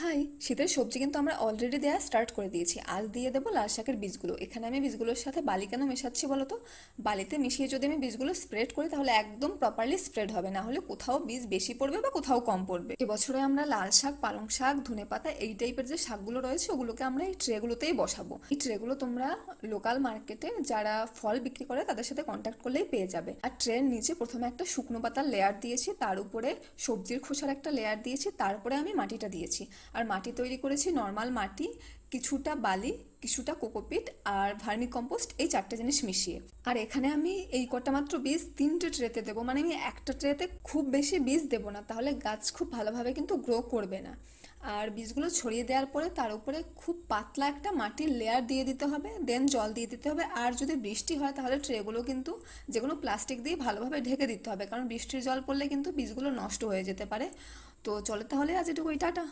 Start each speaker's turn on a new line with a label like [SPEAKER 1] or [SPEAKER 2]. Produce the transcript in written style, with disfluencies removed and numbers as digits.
[SPEAKER 1] High, শীতের সবজি কিন্তু আমরা অলরেডি দেওয়া স্টার্ট করে দিয়েছি। আজ দিয়ে দেবো লাল শাকের বীজগুলো। এখানে আমি বীজগুলোর সাথে বালি কেন মেশাচ্ছি বলো তো? বালিতে মিশিয়ে যদি আমি বীজগুলো স্প্রেড করি তাহলে একদম প্রপারলি স্প্রেড হবে, না হলে কোথাও বীজ বেশি পড়বে বা কোথাও কম পড়বে। এবছরে আমরা লাল শাক, পালং শাক, ধনেপাতা এই টাইপের যে শাকগুলো রয়েছে ওগুলোকে আমরা এই ট্রেগুলোতেই বসাবো। এই ট্রেগুলো তোমরা লোকাল মার্কেটে যারা ফল বিক্রি করে তাদের সাথে কন্ট্যাক্ট করলেই পেয়ে যাবে। আর ট্রের নিচে প্রথমে একটা শুকনো পাতার লেয়ার দিয়েছি, তার উপরে সবজির খোসার একটা লেয়ার দিয়েছি, তারপরে আমি মাটিটা দিয়েছি। আর মাটি তৈরি করেছি নর্মাল মাটি, কিছুটা বালি, কিছুটা কোকোপিট আর ভার্মি কম্পোস্ট, এই চারটে জিনিস মিশিয়ে। আর এখানে আমি এই কটা মাত্র বীজ 3টে ট্রেতে দেবো, মানে আমি একটা ট্রেতে খুব বেশি বীজ দেবো না, তাহলে গাছ খুব ভালোভাবে কিন্তু গ্রো করবে না। আর বীজগুলো ছড়িয়ে দেওয়ার পরে তার উপরে খুব পাতলা একটা মাটির লেয়ার দিয়ে দিতে হবে, দেন জল দিয়ে দিতে হবে। আর যদি বৃষ্টি হয় তাহলে ট্রেগুলো কিন্তু যে কোনো প্লাস্টিক দিয়ে ভালোভাবে ঢেকে দিতে হবে, কারণ বৃষ্টির জল পড়লে কিন্তু বীজগুলো নষ্ট হয়ে যেতে পারে। তো চলো তাহলে আজ এটুকুই, টাটা।